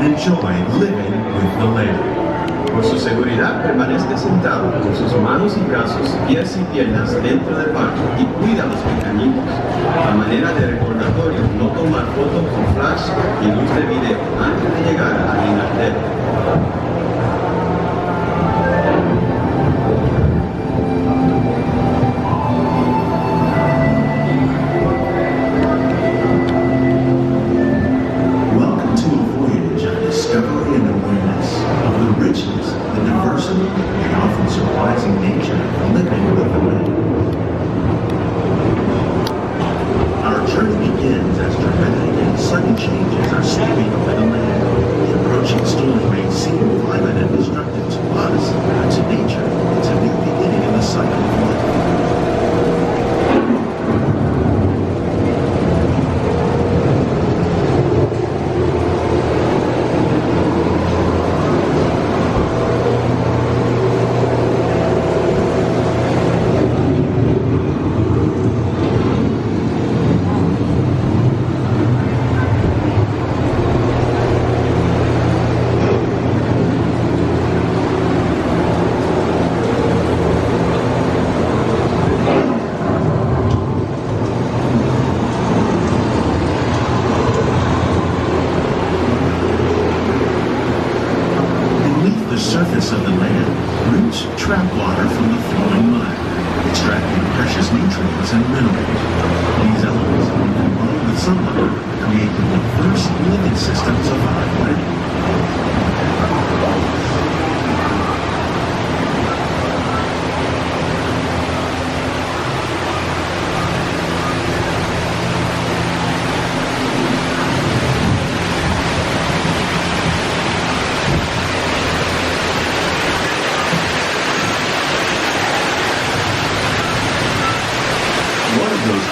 and enjoy living with the land. Por su seguridad, permanezca sentado con sus manos y brazos, pies y piernas dentro del parque y cuida a los pequeñitos. A manera de recordatorio, no tomar fotos con flash y luz de video antes de llegar al inardero.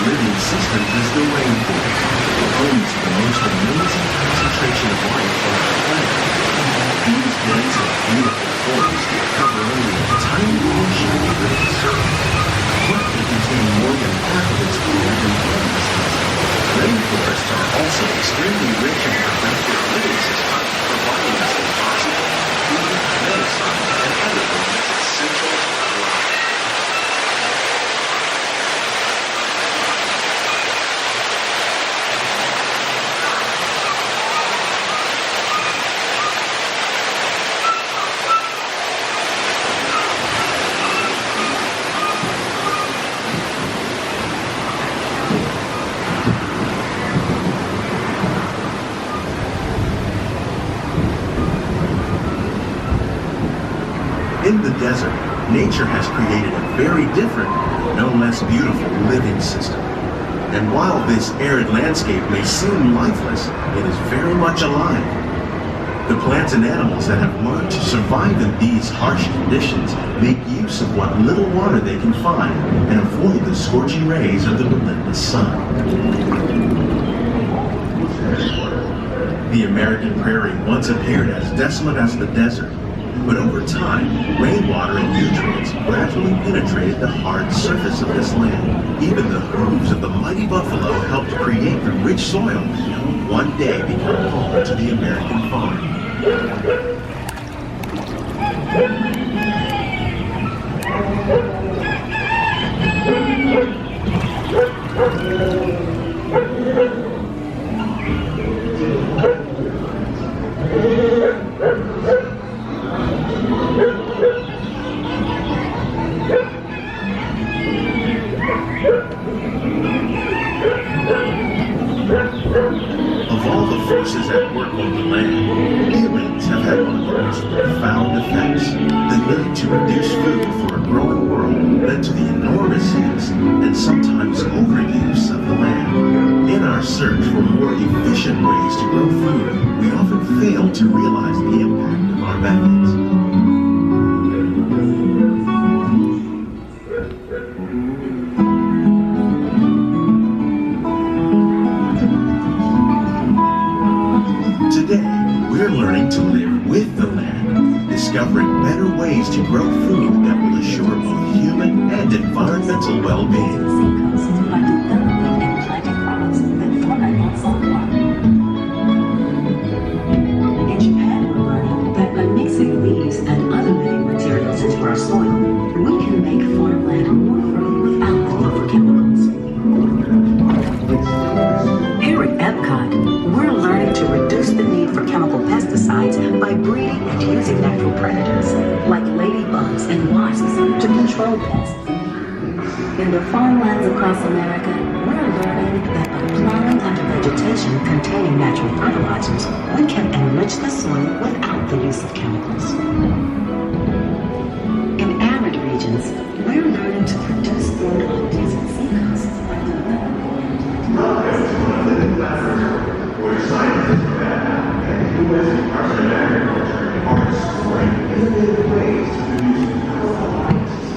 Living system is the rainforest, home to the most amazing concentration of life on our planet. These dense and beautiful forests cover only a tiny portion of the Earth's surface, but they contain more than half of its food in forests. Rainforests are also extremely rich and productive living systems, providing us with oxygen, food, medicine, and other elements essential to our life. In the desert, nature has created a very different, no less beautiful living system. And while this arid landscape may seem lifeless, it is very much alive. The plants and animals that have learned to survive in these harsh conditions make use of what little water they can find and avoid the scorching rays of the relentless sun. The American prairie once appeared as desolate as the desert. But over time, rainwater and nutrients gradually penetrated the hard surface of this land. Even the hooves of the mighty buffalo helped create the rich soil that would one day become home to the American farm. Of all the forces at work on the land, humans have had one of the most profound effects. The need to produce food for a growing world led to the enormous use and sometimes overuse of the land. In our search for more efficient ways to grow food, we often fail to realize the impact of our methods. Today, we're learning to live with the land, discovering better ways to grow food that will assure both human and environmental well-being. Each leaves, and other living materials into our soil, we can make farmland more fertile without the need for chemicals. Here at Epcot, we're learning to reduce the need for chemical pesticides by breeding and using natural predators, like ladybugs and wasps, to control pests. In the farmlands across America, we're learning that by plowing under vegetation containing natural fertilizers, we can enrich the soil without the use of chemicals. In arid regions, we're learning to produce food on desert seacoasts by developing where scientists from Epcot and the U.S. Department of Agriculture are exploring innovative ways to produce aquaponics.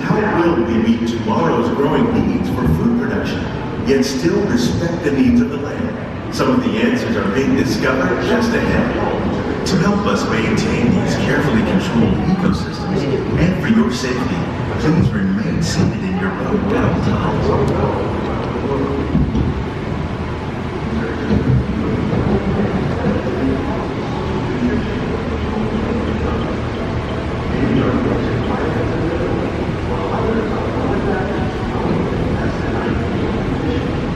How will we meet tomorrow's growing needs for food production, yet still respect the needs of the land? Some of the answers are being discovered just ahead. To help us maintain these carefully controlled ecosystems, and for your safety, please remain seated in your boat at all times.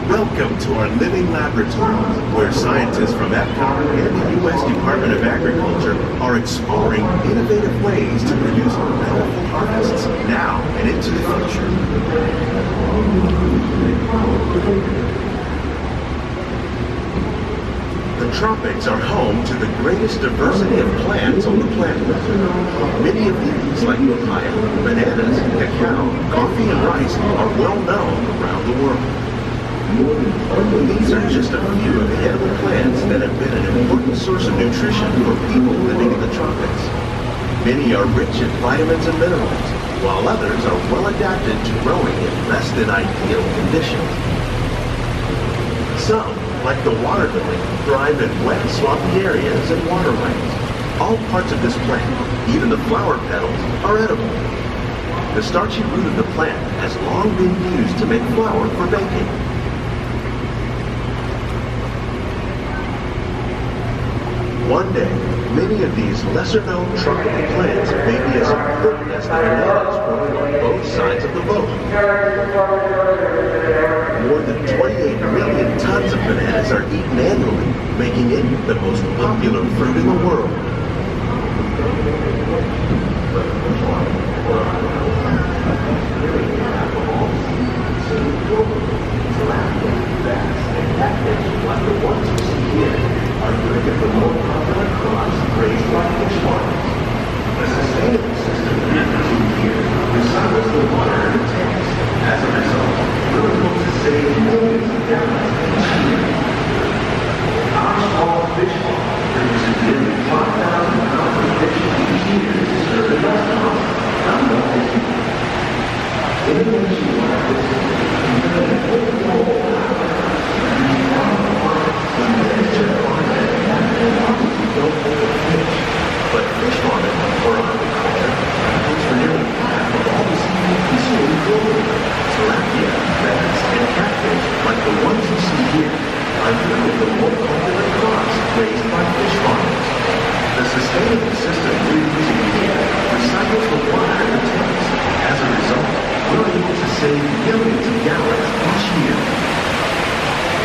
Welcome to our living laboratory, where scientists from Epcot and the U.S. Department of Agriculture are exploring innovative ways to produce bountiful harvests now and into the future. The tropics are home to the greatest diversity of plants on the planet. Many of these, like papaya, bananas, cacao, coffee, and rice, are well known around the world. These are just a few of the edible plants that have been an important source of nutrition for people living in the tropics. Many are rich in vitamins and minerals, while others are well adapted to growing in less than ideal conditions. Some, like the water lily, thrive in wet, swampy areas and waterways. All parts of this plant, even the flower petals, are edible. The starchy root of the plant has long been used to make flour for baking. One day, many of these lesser-known tropical plants may be as important as the bananas growing on both sides of the boat. More than 28 million tons of bananas are eaten annually, making it the most popular fruit in the world. Like the ones you see here, are doing it for more popular crops raised by fish farmers. The sustainable system here recycles the water in the tanks. As a result, we're able to save millions of gallons each year. Our small fish farm produces nearly 5,000 pounds of fish each year to serve in restaurants around the world. Innovation like this can play an important role in our but fish farming or aquaculture accounts for nearly half of all the seafood consumed globally. Tilapia, bass, and catfish, like the ones you see here, are two of the more popular crops raised by fish farmers. The sustainable system we're using here recycles the water in the tanks. As a result, we're able to save millions of gallons each year.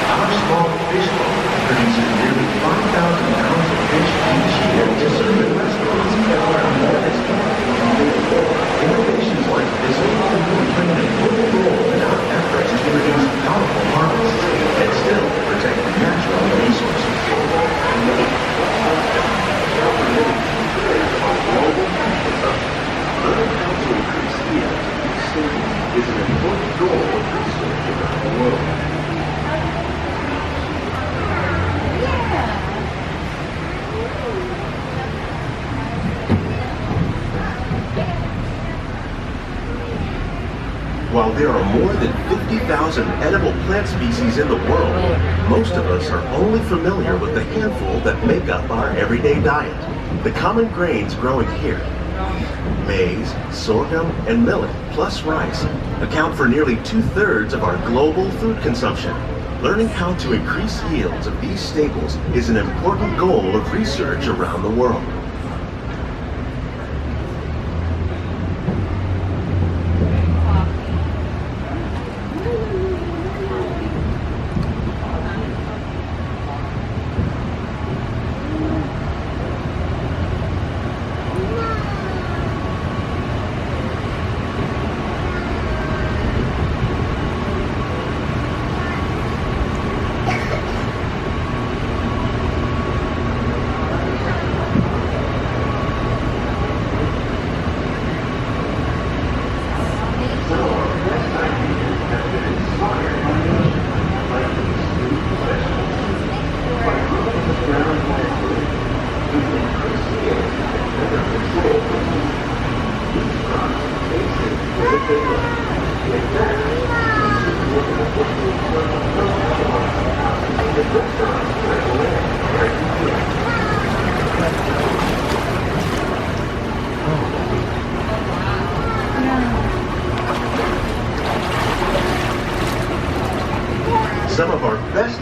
Our small fish farm produces nearly 5,000 pounds of fish each year to serve in restaurants around the United States. Innovations like this will play an important role in our efforts to produce powerful harvests and still protect natural resources. Learning how to increase yield is an important goal of research around the world. While there are more than 50,000 edible plant species in the world, most of us are only familiar with the handful that make up our everyday diet. The common grains growing here, maize, sorghum, and millet, plus rice, account for nearly 2/3 of our global food consumption. Learning how to increase yields of these staples is an important goal of research around the world.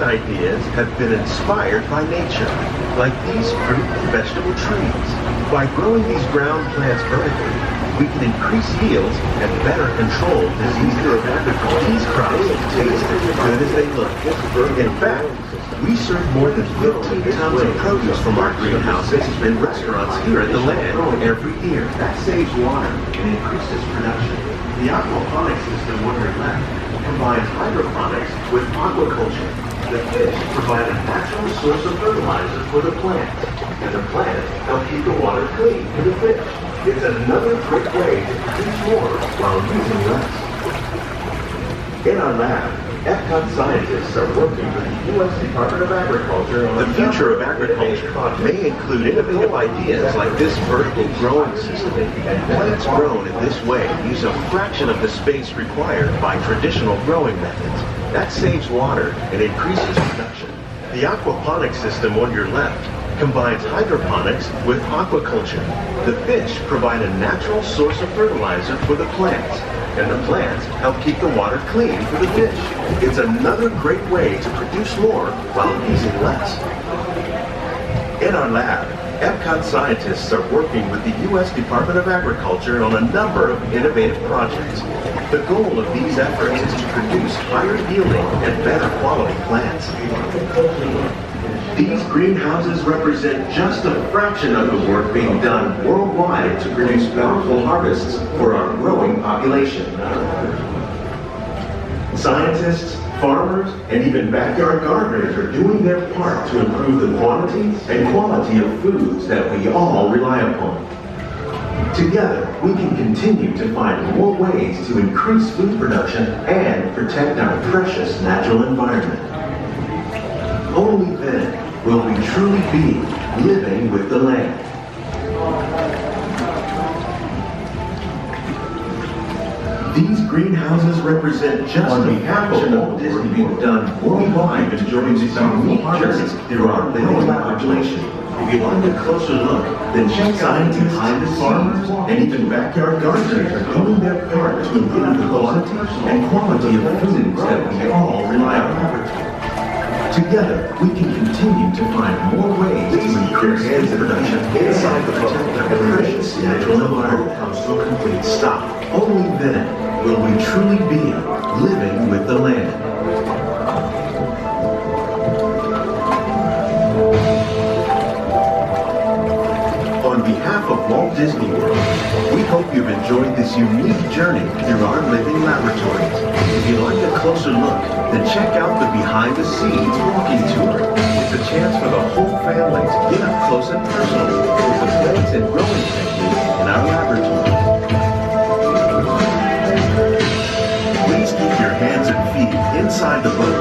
ideas have been inspired by nature, like these fruit and vegetable trees. By growing these ground plants vertically, we can increase yields and better control diseases of agriculture. These crops taste as good as they look. In fact, we serve more than 15 tons of produce from our greenhouses in restaurants here at the land every year. That saves water and increases production. The aquaponics system on your left combines hydroponics with aquaculture. The fish provide a natural source of fertilizer for the plants, and the plants help keep the water clean for the fish. It's another great way to produce more while using less. In our lab, Epcot scientists are working with the U.S. Department of Agriculture on the future of agriculture may include innovative ideas like this vertical growing system. Plants grown in this way use a fraction of the space required by traditional growing methods. That saves water and increases production. The aquaponics system on your left combines hydroponics with aquaculture. The fish provide a natural source of fertilizer for the plants, and the plants help keep the water clean for the fish. It's another great way to produce more while using less. In our lab, Epcot scientists are working with the U.S. Department of Agriculture on a number of innovative projects. The goal of these efforts is to produce higher yielding and better quality plants. These greenhouses represent just a fraction of the work being done worldwide to produce bountiful harvests for our growing population. Scientists, farmers, and even backyard gardeners are doing their part to improve the quantity and quality of foods that we all rely upon. Together, we can continue to find more ways to increase food production and protect our precious natural environment. Only then will we truly be living with the land. These greenhouses represent just a fraction of the work being done worldwide to join these unique journeys through our living population. If you'd like a closer look, then check out behind the farmers and even backyard gardeners are doing their part to improve the quality and quality of foods that we all rely on. Together, we can continue to find more ways to increase food production inside the protect our precious natural environment comes to a complete stop. Only then will we truly be living with the land. On behalf of Walt Disney World, we hope you've enjoyed this unique journey through our living laboratories. If you'd like a closer look, then check out the Behind the Scenes walking tour. It's a chance for the whole family to get up close and personal with the plants and growing techniques in our laboratory. Please keep your hands and feet inside the boat